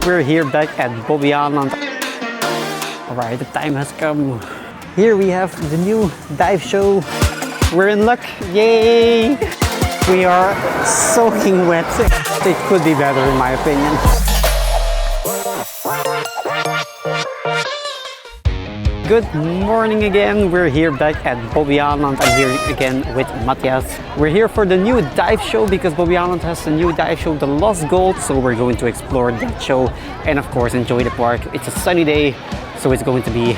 We're here back at Bobbejaanland. Alright, the time has come. Here we have the new dive show. We're in luck, yay! We are soaking wet. It could be better in my opinion. Good morning again. We're here back at Bobbejaanland. I'm here again with Matthias. We're here for the new dive show because Bobbejaanland has a new dive show, the Lost Gold. So we're going to explore that show and of course enjoy the park. It's a sunny day, so it's going to be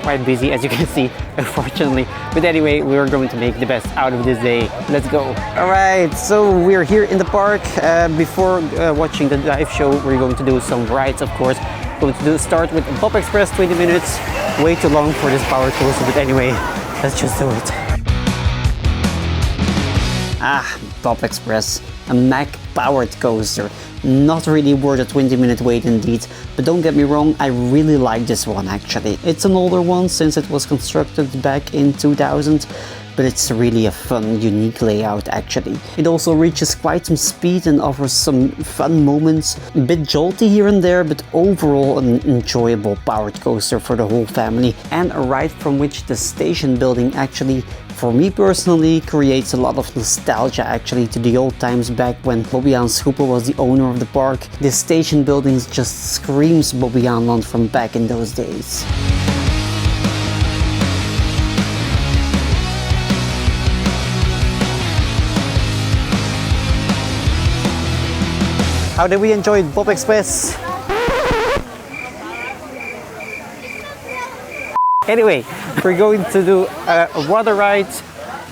quite busy as you can see, unfortunately. But anyway, we're going to make the best out of this day. Let's go. All right, so we're here in the park. Before watching the dive show, we're going to do some rides, of course. Going to start with Bob Express, 20 minutes. Way too long for this power coaster, but anyway, let's just do it. Bob Express, a Mac powered coaster. Not really worth a 20-minute wait indeed, but don't get me wrong, I really like this one actually. It's an older one since it was constructed back in 2000, but it's really a fun, unique layout actually. It also reaches quite some speed and offers some fun moments. A bit jolty here and there, but overall an enjoyable powered coaster for the whole family. And a ride from which the station building actually, for me personally, creates a lot of nostalgia actually to the old times back when Bobbejaanland Schoeper was the owner of the park. This station building just screams Bobbejaanland from back in those days. How did we enjoy Bob Express? Anyway, we're going to do a water ride,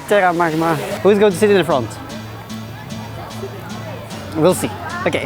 Terra Magma. Who's going to sit in the front? We'll see. Okay.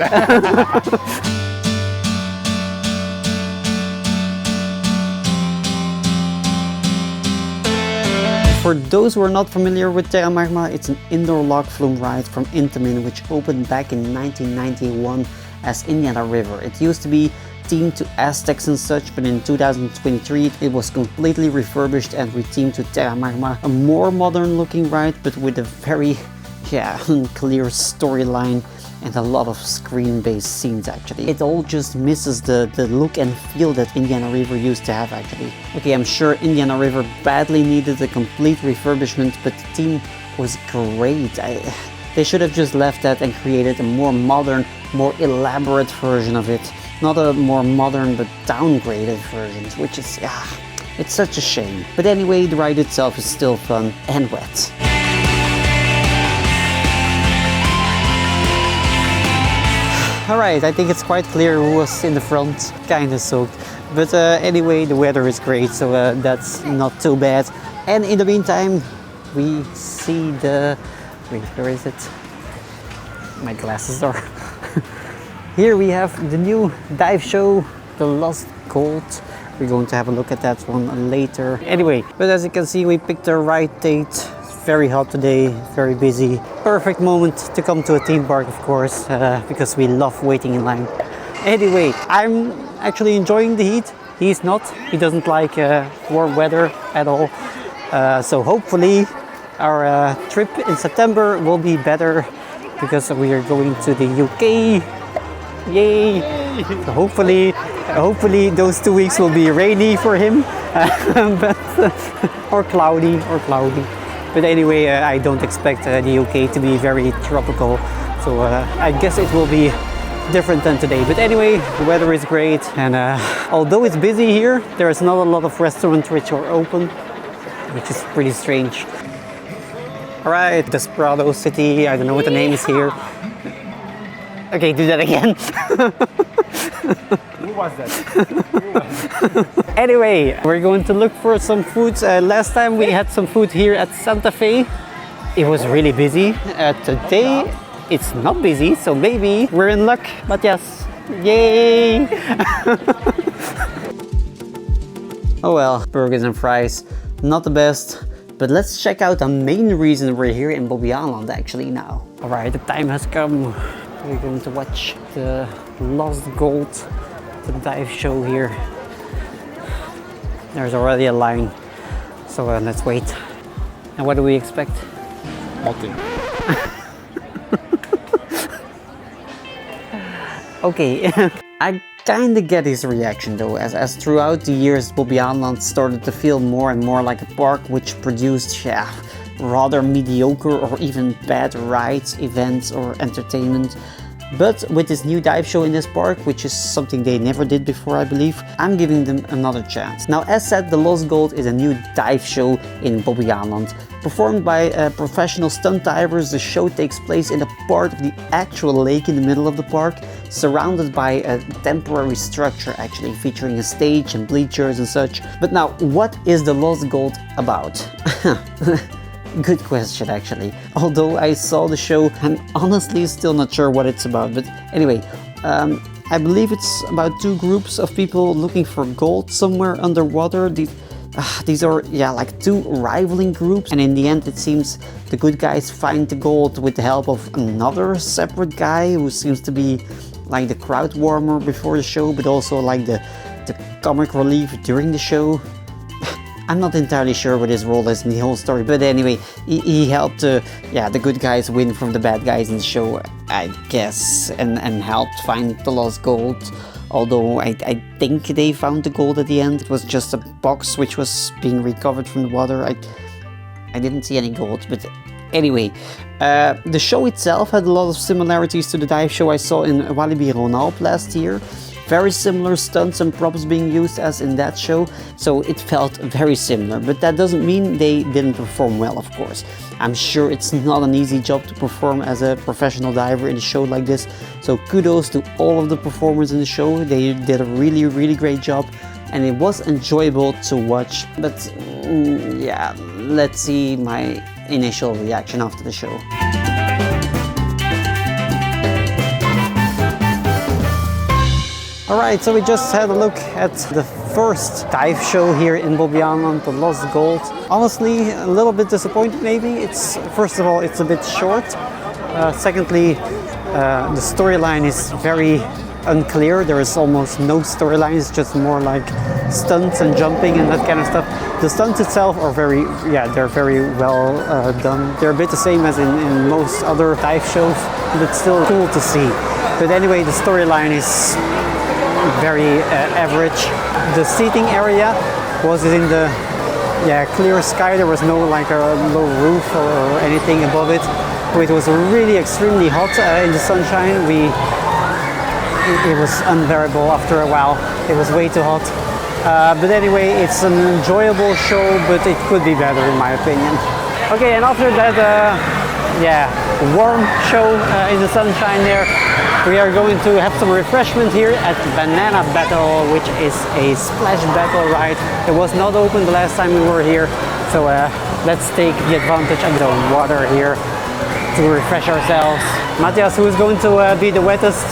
For those who are not familiar with Terra Magma, it's an indoor log flume ride from Intamin which opened back in 1991 as Indiana River. It used to be themed to Aztecs and such, but in 2023 it was completely refurbished and rethemed to Terra Magma. A more modern looking ride, but with a very clear storyline and a lot of screen-based scenes actually. It all just misses the look and feel that Indiana River used to have actually. Okay, I'm sure Indiana River badly needed a complete refurbishment, but the theme was great. They should have just left that and created a more modern, more elaborate version of it. Not a more modern but downgraded version, which is, it's such a shame. But anyway, the ride itself is still fun and wet. Alright, I think it's quite clear who was in the front, kinda soaked. But anyway, the weather is great, so that's not too bad. And in the meantime, we see the... Wait, where is it? My glasses are... Here we have the new dive show, the Lost Gold. We're going to have a look at that one later. Anyway, but as you can see, we picked the right date. It's very hot today, very busy. Perfect moment to come to a theme park, of course, because we love waiting in line. Anyway, I'm actually enjoying the heat. He's not. He doesn't like warm weather at all. So hopefully our trip in September will be better because we are going to the UK. Yay! So hopefully those 2 weeks will be rainy for him, or cloudy. But anyway, I don't expect the UK to be very tropical, so I guess it will be different than today. But anyway, the weather is great, and although it's busy here, there is not a lot of restaurants which are open, which is pretty strange. All right, Desperado City. I don't know what the name is here. Okay, do that again. Who was that? Anyway, we're going to look for some food. Last time we had some food here at Santa Fe. It was really busy. Today it's not busy, so maybe we're in luck. But yes, yay! Oh well, burgers and fries, not the best. But let's check out the main reason we're here in Bobbejaanland actually now. Alright, the time has come. We're going to watch the Lost Gold, the dive show here. There's already a line, so let's wait. And what do we expect? Nothing. Okay, I kinda get his reaction though, as throughout the years Bobbejaanland started to feel more and more like a park which produced, yeah, rather mediocre or even bad rides, events or entertainment. But with this new dive show in this park, which is something they never did before I believe, I'm giving them another chance. Now as said, the Lost Gold is a new dive show in Bobbejaanland. Performed by professional stunt divers, the show takes place in a part of the actual lake in the middle of the park, surrounded by a temporary structure actually, featuring a stage and bleachers and such. But now, what is the Lost Gold about? Good question actually. Although I saw the show, I'm honestly still not sure what it's about. But anyway, I believe it's about two groups of people looking for gold somewhere underwater. These are, yeah, like two rivaling groups, and in the end it seems the good guys find the gold with the help of another separate guy who seems to be like the crowd warmer before the show, but also like the comic relief during the show. I'm not entirely sure what his role is in the whole story, but anyway, he helped the good guys win from the bad guys in the show, I guess, and helped find the lost gold. Although I think they found the gold at the end. It was just a box which was being recovered from the water. I didn't see any gold, but anyway, the show itself had a lot of similarities to the dive show I saw in Walibi-Rhône-Alpes last year. Very similar stunts and props being used as in that show, so it felt very similar, but that doesn't mean they didn't perform well, of course. I'm sure it's not an easy job to perform as a professional diver in a show like this, so kudos to all of the performers in the show. They did a really great job and it was enjoyable to watch. But yeah, let's see my initial reaction after the show. Alright, so we just had a look at the first dive show here in Bobbejaanland, the Lost Gold. Honestly, a little bit disappointed maybe. First of all, it's a bit short. Secondly, the storyline is very unclear. There is almost no storyline, it's just more like stunts and jumping and that kind of stuff. The stunts itself are they're very well done. They're a bit the same as in most other dive shows, but still cool to see. But anyway, the storyline is very average. The seating area was in the clear sky. There was no like a low roof or anything above it. So it was really extremely hot in the sunshine. It was unbearable after a while. It was way too hot. But anyway, it's an enjoyable show, but it could be better in my opinion. Okay, and after that warm show in the sunshine there, we are going to have some refreshment here at Banana Battle, which is a splash battle ride. It was not open the last time we were here, so let's take the advantage of the water here to refresh ourselves. Matthias, who is going to be the wettest?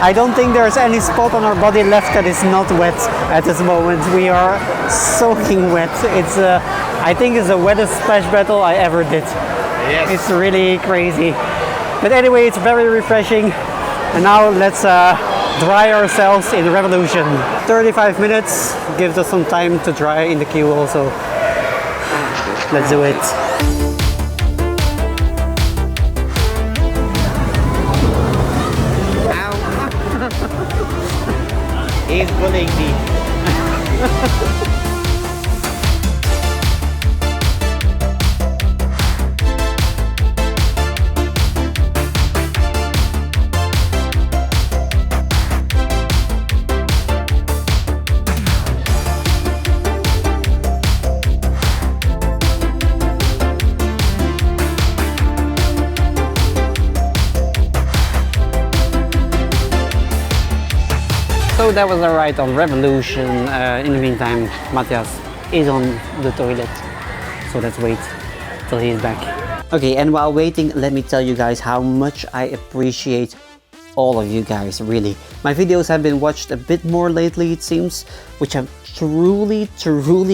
I don't think there's any spot on our body left that is not wet at this moment. We are soaking wet. It's I think it's the wettest splash battle I ever did. Yes. It's really crazy. But anyway, it's very refreshing. And now let's dry ourselves in Revolution. 35 minutes gives us some time to dry in the queue also. Let's do it. He's bullying me. So that was a ride on Revolution. In the meantime, Matthias is on the toilet. So let's wait till he's back. Okay, and while waiting, let me tell you guys how much I appreciate all of you guys, really. My videos have been watched a bit more lately, it seems, which I'm truly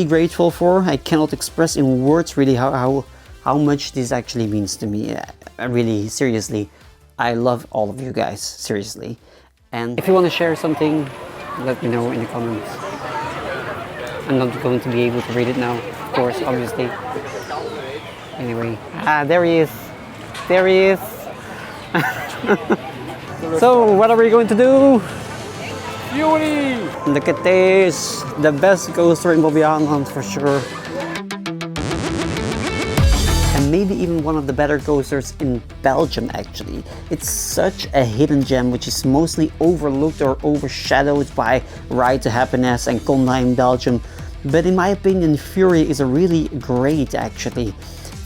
grateful for. I cannot express in words really how how much this actually means to me. Really, seriously, I love all of you guys, seriously. And if you want to share something, let me know in the comments. I'm not going to be able to read it now, of course, obviously. Anyway, there he is. There he is. So, what are we going to do? Fury! Look at this, the best coaster in Bobbejaanland for sure. And maybe even one of the better coasters in Belgium actually. It's such a hidden gem which is mostly overlooked or overshadowed by Ride to Happiness and Conda in Belgium. But in my opinion, Fury is a really great actually.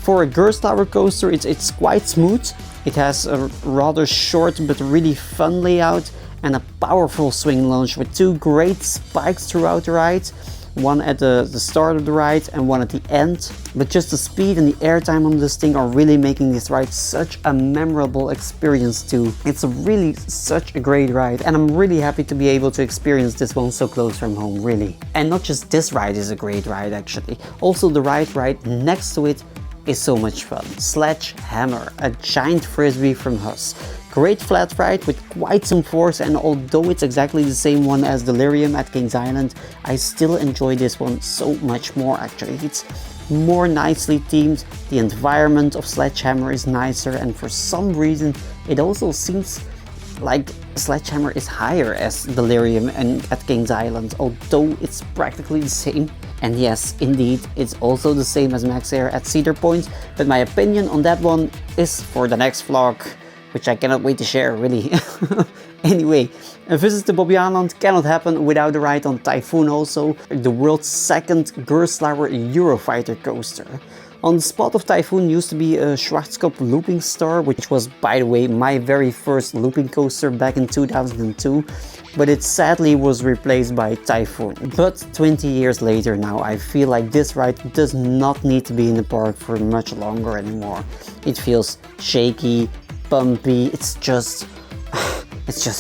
For a Gerstlauer coaster, it's quite smooth. It has a rather short but really fun layout and a powerful swing launch with two great spikes throughout the ride. One at the start of the ride and one at the end. But just the speed and the airtime on this thing are really making this ride such a memorable experience too. It's really such a great ride and I'm really happy to be able to experience this one so close from home, really. And not just this ride is a great ride actually. Also the ride right next to it is so much fun. Sledge Hammer, a giant frisbee from Huss. Great flat ride with quite some force, and although it's exactly the same one as Delirium at Kings Island, I still enjoy this one so much more actually. It's more nicely themed, the environment of Sledge Hammer is nicer, and for some reason it also seems like Sledge Hammer is higher as Delirium and at Kings Island, although it's practically the same. And yes, indeed, it's also the same as Max Air at Cedar Point, but my opinion on that one is for the next vlog, which I cannot wait to share, really. Anyway, a visit to Bobbejaanland cannot happen without a ride on Typhoon also, the world's second Gerstlauer Eurofighter coaster. On the spot of Typhoon used to be a Schwarzkopf looping star, which was, by the way, my very first looping coaster back in 2002, but it sadly was replaced by Typhoon. But 20 years later now, I feel like this ride does not need to be in the park for much longer anymore. It feels shaky, bumpy, it's just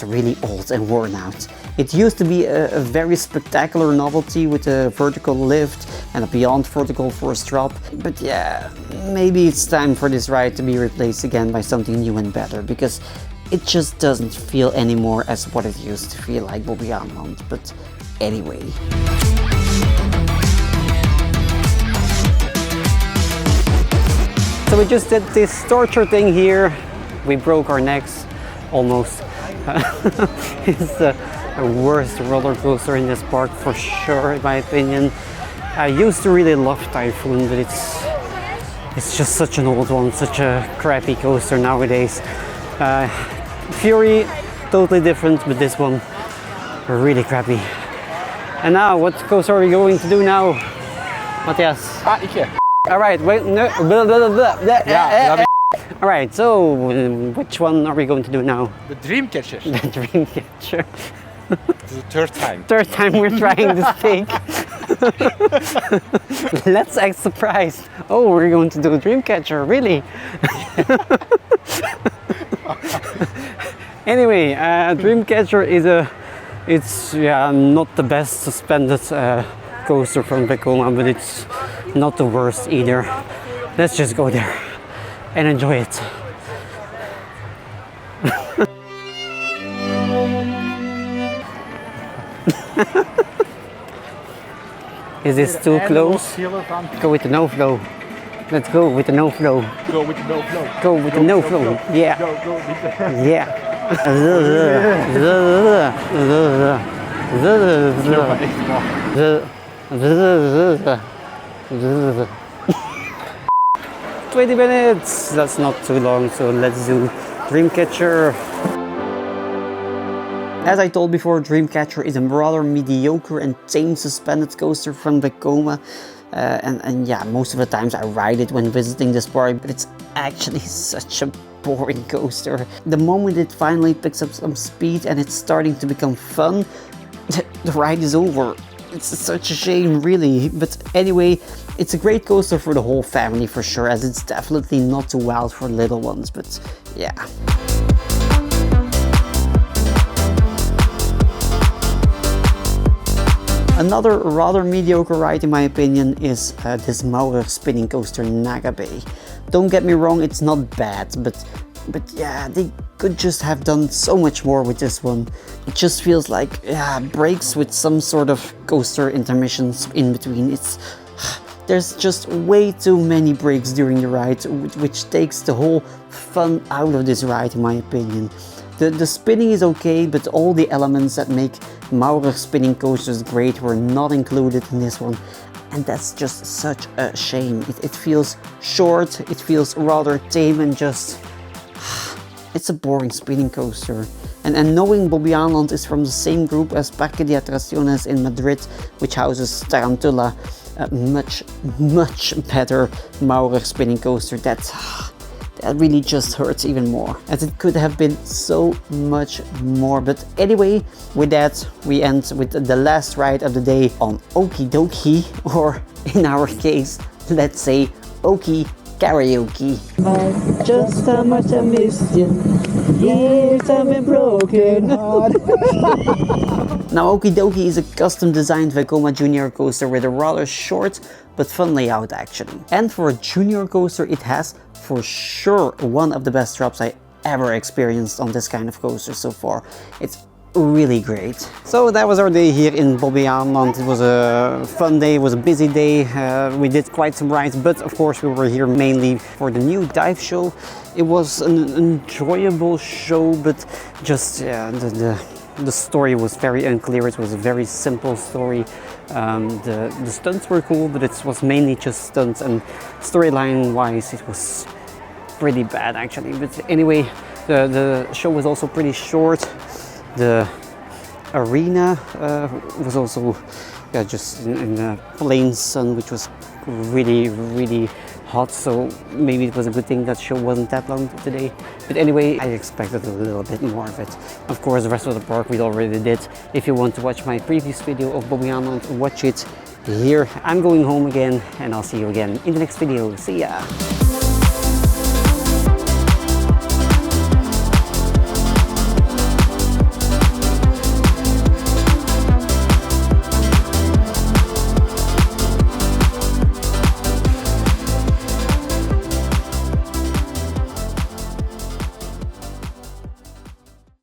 really old and worn out. It used to be a very spectacular novelty with a vertical lift and a beyond vertical force drop, but yeah, maybe it's time for this ride to be replaced again by something new and better, because it just doesn't feel anymore as what it used to feel like Bobbejaanland. But anyway. So we just did this torture thing here. We broke our necks, almost. It's the worst roller coaster in this park for sure, in my opinion. I used to really love Typhoon, but it's just such an old one, such a crappy coaster nowadays. Fury, totally different, but this one, really crappy. And now, what coaster are we going to do now, Matthias? Alright, wait, no, blah, blah, blah, blah, Yeah, Alright, so which one are we going to do now? the Dreamcatcher. The Dreamcatcher. The third time. Third time we're trying this thing. Let's act surprised. Oh, we're going to do a Dreamcatcher, really? Anyway, Dreamcatcher is it's not the best suspended coaster from Vekoma, but it's not the worst either. Let's just go there and enjoy it. Is this too close? Go with the no flow. Let's go with the no flow. Go with the no flow. Go with the no flow. Yeah. Go with the... Yeah. Echt 20 minutes. That's not too long, so let's do Dreamcatcher. As I told before, Dreamcatcher is a rather mediocre and tame suspended coaster from Vekoma. And yeah, most of the times I ride it when visiting this park, but it's actually such a boring coaster. The moment it finally picks up some speed and it's starting to become fun, the ride is over. It's such a shame, really. But anyway, it's a great coaster for the whole family for sure, as it's definitely not too wild for little ones, but yeah. Another rather mediocre ride in my opinion is this Maurer spinning coaster Naga Bay. Don't get me wrong, it's not bad, but yeah, they could just have done so much more with this one. It just feels like, yeah, breaks with some sort of coaster intermissions in between. There's just way too many breaks during the ride, which takes the whole fun out of this ride, in my opinion. The spinning is okay, but all the elements that make Maurer spinning coasters great were not included in this one. And that's just such a shame. It feels short, it feels rather tame, and just... it's a boring spinning coaster. And knowing Bobbejaanland is from the same group as Parque de Atracciones in Madrid, which houses Tarantula, a much better Maurer spinning coaster, that really just hurts even more, as it could have been so much more. But anyway, with that we end with the last ride of the day on Oki Doki, or in our case, let's say Oki Karaoke. Just how much I missed you. Years I've been broken heart. Now, Oki Doki is a custom designed Vekoma Junior coaster with a rather short but fun layout actually. And for a junior coaster, it has for sure one of the best drops I ever experienced on this kind of coaster so far. It's really great. So that was our day here in Bobbejaanland. It was a fun day, it was a busy day. We did quite some rides, but of course we were here mainly for the new dive show. It was an enjoyable show, but just the story was very unclear. It was a very simple story. The stunts were cool, but it was mainly just stunts, and storyline wise it was pretty bad actually. But anyway, the show was also pretty short. The arena was also just in the plain sun, which was really hot, so maybe it was a good thing that show wasn't that long today. But anyway, I expected a little bit more of it. Of course, the rest of the park we already did. If you want to watch my previous video of Bobbejaanland, watch it here. I'm going home again, and I'll see you again in the next video. See ya!